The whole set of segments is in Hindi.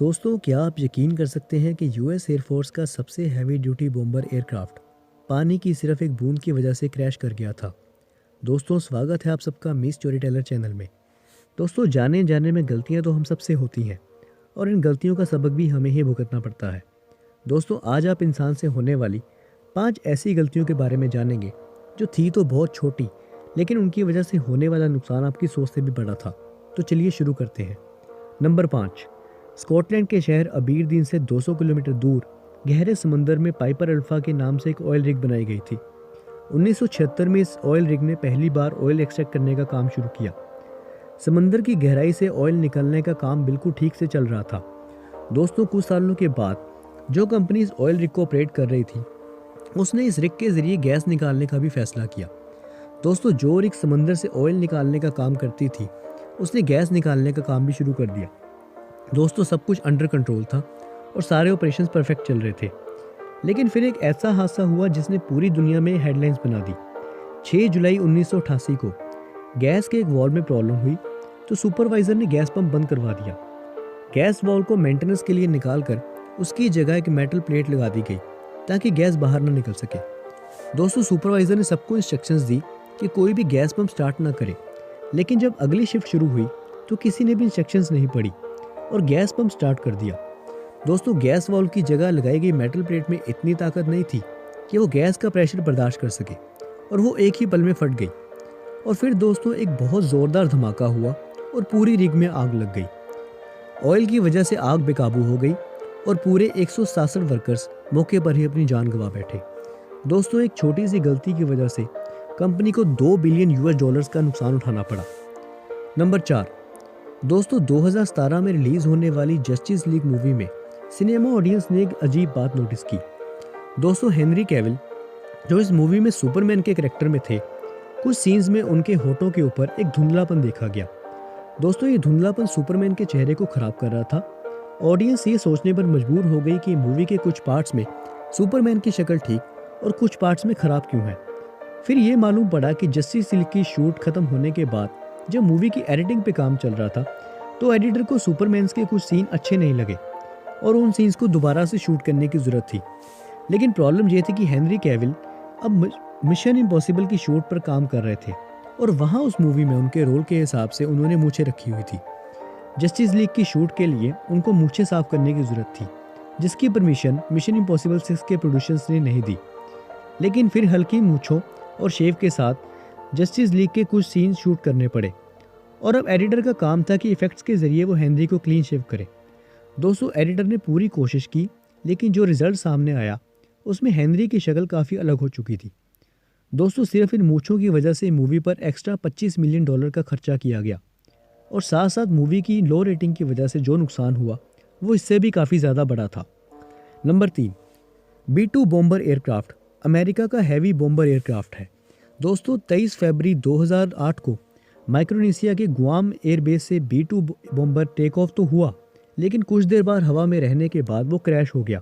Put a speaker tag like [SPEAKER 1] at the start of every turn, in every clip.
[SPEAKER 1] दोस्तों, क्या आप यकीन कर सकते हैं कि यूएस एयरफोर्स का सबसे हैवी ड्यूटी बॉम्बर एयरक्राफ्ट पानी की सिर्फ एक बूंद की वजह से क्रैश कर गया था। दोस्तों, स्वागत है आप सबका मी स्टोरी टेलर चैनल में। दोस्तों, जाने जाने में गलतियां तो हम सबसे होती हैं और इन गलतियों का सबक भी हमें ही भुगतना पड़ता है। दोस्तों, आज आप इंसान से होने वाली 5 ऐसी गलतियों के बारे में जानेंगे जो थी तो बहुत छोटी, लेकिन उनकी वजह से होने वाला नुकसान आपकी सोच से भी बड़ा था। तो चलिए शुरू करते हैं। नंबर 5। स्कॉटलैंड के शहर अबीरदीन से 200 किलोमीटर दूर गहरे समंदर में पाइपर अल्फा के नाम से एक ऑयल रिग बनाई गई थी। 1976 में इस ऑयल रिग ने पहली बार ऑयल एक्सट्रैक्ट करने का काम शुरू किया। समंदर की गहराई से ऑयल निकलने का काम बिल्कुल ठीक से चल रहा था। दोस्तों, कुछ सालों के बाद जो कंपनी इस ऑयल रिग को ऑपरेट कर रही थी, उसने इस रिग के जरिए गैस निकालने का भी फैसला किया। दोस्तों, जो रिग समंदर से ऑयल निकालने का काम करती थी, उसने गैस निकालने का काम भी शुरू कर दिया। दोस्तों, सब कुछ अंडर कंट्रोल था और सारे ऑपरेशंस परफेक्ट चल रहे थे। लेकिन फिर एक ऐसा हादसा हुआ जिसने पूरी दुनिया में हेडलाइंस बना दी। 6 जुलाई 1988 को गैस के एक वाल्व में प्रॉब्लम हुई तो सुपरवाइजर ने गैस पंप बंद करवा दिया। गैस वाल्व को मेंटेनेंस के लिए निकालकर उसकी जगह एक मेटल प्लेट लगा दी गई ताकि गैस बाहर न निकल सके। दोस्तों, सुपरवाइजर ने सबको इंस्ट्रक्शंस दी कि कोई भी गैस पंप स्टार्ट ना करे। लेकिन जब अगली शिफ्ट शुरू हुई तो किसी ने भी इंस्ट्रक्शंस नहीं पढ़ी और गैस पंप स्टार्ट कर दिया। दोस्तों, गैस वाल्व की जगह लगाई गई मेटल प्लेट में इतनी ताकत नहीं थी कि वो गैस का प्रेशर बर्दाश्त कर सके और वो एक ही पल में फट गई। और फिर दोस्तों, एक बहुत ज़ोरदार धमाका हुआ और पूरी रिग में आग लग गई। ऑयल की वजह से आग बेकाबू हो गई और पूरे 167 वर्कर्स मौके पर ही अपनी जान गंवा बैठे। दोस्तों, एक छोटी सी गलती की वजह से कंपनी को 2 बिलियन यूएस डॉलर्स का नुकसान उठाना पड़ा। नंबर 4। दोस्तों, 2017 में रिलीज होने वाली जस्टिस लीग मूवी में सिनेमा ऑडियंस ने एक अजीब बात नोटिस की। दोस्तों, हेनरी कैविल जो इस मूवी में सुपरमैन के कैरेक्टर में थे, कुछ सीन्स में उनके होठों के ऊपर एक धुंधलापन देखा गया। दोस्तों, ये धुंधलापन सुपरमैन के चेहरे को खराब कर रहा था। ऑडियंस ये सोचने पर मजबूर हो गई कि मूवी के कुछ पार्ट्स में सुपरमैन की शक्ल ठीक और कुछ पार्ट्स में खराब क्यों है। फिर ये मालूम पड़ा कि जस्टिस लीग की शूट खत्म होने के बाद जब मूवी की एडिटिंग पे काम चल रहा था तो एडिटर को सुपरमैन के कुछ सीन अच्छे नहीं लगे और उन सीन्स को दोबारा से शूट करने की ज़रूरत थी। लेकिन प्रॉब्लम ये थी कि हेनरी कैविल अब मिशन इम्पॉसिबल की शूट पर काम कर रहे थे और वहाँ उस मूवी में उनके रोल के हिसाब से उन्होंने मूछें रखी हुई थी। जस्टिस लीग की शूट के लिए उनको मूछें साफ करने की ज़रूरत थी, जिसकी परमिशन मिशन इम्पॉसिबल 6 के प्रोड्यूसर्स ने नहीं दी। लेकिन फिर हल्की मूछों और शेव के साथ जस्टिस लीग के कुछ सीन शूट करने पड़े और अब एडिटर का काम था कि इफ़ेक्ट्स के ज़रिए वो हेनरी को क्लीन शेव करे। दोस्तों, एडिटर ने पूरी कोशिश की, लेकिन जो रिज़ल्ट सामने आया उसमें हेनरी की शक्ल काफ़ी अलग हो चुकी थी। दोस्तों, सिर्फ इन मूछों की वजह से मूवी पर एक्स्ट्रा 25 मिलियन डॉलर का खर्चा किया गया और साथ साथ मूवी की लो रेटिंग की वजह से जो नुकसान हुआ वो इससे भी काफ़ी ज़्यादा बड़ा था। Number 3। B-2 bomber aircraft America का हैवी बॉम्बर एयरक्राफ्ट है। दोस्तों, 23 फरवरी 2008 को माइक्रोनेशिया के गुआम एयरबेस से B-2 बॉम्बर टेक ऑफ तो हुआ, लेकिन कुछ देर बाद हवा में रहने के बाद वो क्रैश हो गया।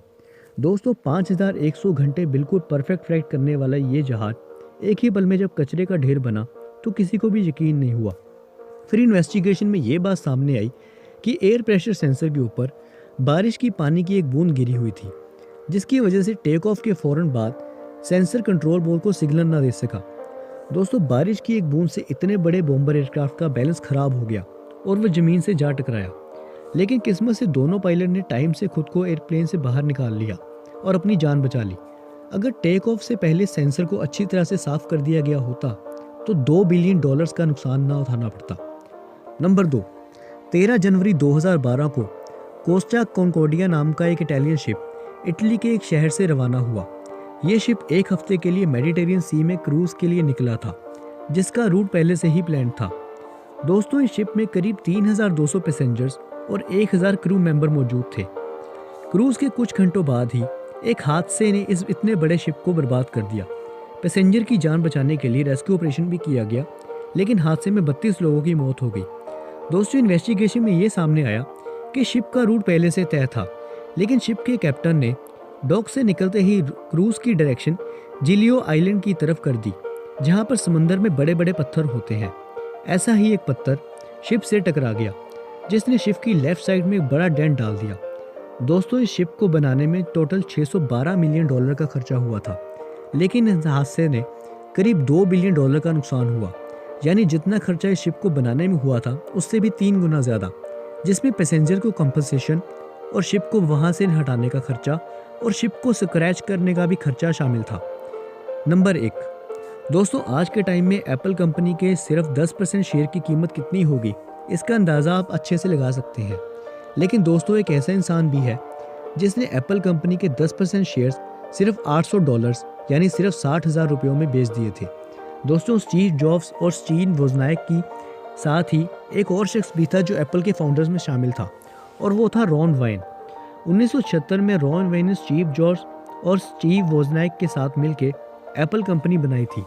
[SPEAKER 1] दोस्तों, 5100 घंटे बिल्कुल परफेक्ट फ्लाइट करने वाला ये जहाज एक ही पल में जब कचरे का ढेर बना तो किसी को भी यकीन नहीं हुआ। फिर इन्वेस्टिगेशन में ये बात सामने आई कि एयर प्रेशर सेंसर के ऊपर बारिश की पानी की एक बूंद गिरी हुई थी, जिसकी वजह से टेक ऑफ के फ़ौरन बाद सेंसर कंट्रोल बोर्ड को सिग्नल ना दे सका। दोस्तों, बारिश की एक बूंद से इतने बड़े बॉम्बर एयरक्राफ्ट का बैलेंस खराब हो गया और वह ज़मीन से जा टकराया। लेकिन किस्मत से दोनों पायलट ने टाइम से खुद को एयरप्लेन से बाहर निकाल लिया और अपनी जान बचा ली। अगर टेक ऑफ से पहले सेंसर को अच्छी तरह से साफ कर दिया गया होता तो 2 बिलियन डॉलर्स का नुकसान ना उठाना पड़ता। नंबर 2। 13 जनवरी 2012 को कोस्टा कॉन्कोर्डिया नाम का एक इटालियन शिप इटली के एक शहर से रवाना हुआ। ये शिप एक हफ्ते के लिए मेडिटेरियन सी में क्रूज़ के लिए निकला था, जिसका रूट पहले से ही प्लान था। दोस्तों, इस शिप में करीब 3200 पैसेंजर्स और 1000 क्रू मेंबर मौजूद थे। क्रूज़ के कुछ घंटों बाद ही एक हादसे ने इस इतने बड़े शिप को बर्बाद कर दिया। पैसेंजर की जान बचाने के लिए रेस्क्यू ऑपरेशन भी किया गया, लेकिन हादसे में 32 लोगों की मौत हो गई। दोस्तों, इन्वेस्टिगेशन में ये सामने आया कि शिप का रूट पहले से तय था, लेकिन शिप के कैप्टन ने डॉक से निकलते ही क्रूज़ की डायरेक्शन जिलियो आइलैंड की तरफ कर दी, जहां पर समंदर में बड़े बड़े पत्थर होते हैं। ऐसा ही एक पत्थर शिप से टकरा गया। जिसने शिप की लेफ्ट साइड में एक बड़ा डेंट डाल दिया। दोस्तों, इस शिप को बनाने में टोटल $612 मिलियन का खर्चा हुआ था, लेकिन इस हादसे ने करीब $2 बिलियन का नुकसान हुआ। यानी जितना खर्चा इस शिप को बनाने में हुआ था उससे भी 3 गुना ज़्यादा, जिसमें पैसेंजर को कंपनसेशन और शिप को वहाँ से हटाने का खर्चा और शिप को स्क्रैच करने का भी खर्चा शामिल था। नंबर 1। दोस्तों, आज के टाइम में एप्पल कंपनी के सिर्फ 10% शेयर की कीमत कितनी होगी, इसका अंदाज़ा आप अच्छे से लगा सकते हैं। लेकिन दोस्तों, एक ऐसा इंसान भी है जिसने एप्पल कंपनी के 10% शेयर्स सिर्फ $800 यानी सिर्फ 60,000 रुपयों में बेच दिए थे। दोस्तों, स्टीव जॉब्स और स्टीव वोजनियाक की साथ ही एक और शख्स भी था जो एप्पल के फाउंडर्स में शामिल था, और वो था रॉन वाइन। 1976 में रॉन वाइन ने स्टीव जॉब्स और स्टीव वोजनियाक के साथ मिलकर एप्पल कंपनी बनाई थी,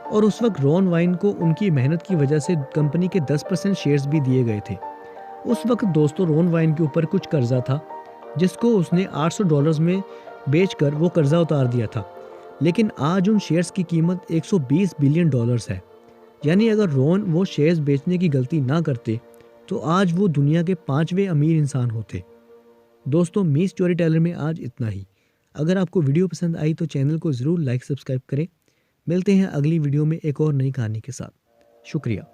[SPEAKER 1] और उस वक्त रॉन वाइन को उनकी मेहनत की वजह से कंपनी के 10% शेयर्स भी दिए गए थे। उस वक्त दोस्तों, रॉन वाइन के ऊपर कुछ कर्जा था जिसको उसने $800 में बेचकर वो कर्जा उतार दिया था। लेकिन आज उन शेयर्स की कीमत $120 बिलियन है। यानी अगर रॉन वो शेयर्स बेचने की गलती ना करते तो आज वो दुनिया के 5वें अमीर इंसान होते। दोस्तों, मी स्टोरी टेलर में आज इतना ही। अगर आपको वीडियो पसंद आई तो चैनल को ज़रूर लाइक सब्सक्राइब करें। मिलते हैं अगली वीडियो में एक और नई कहानी के साथ। शुक्रिया।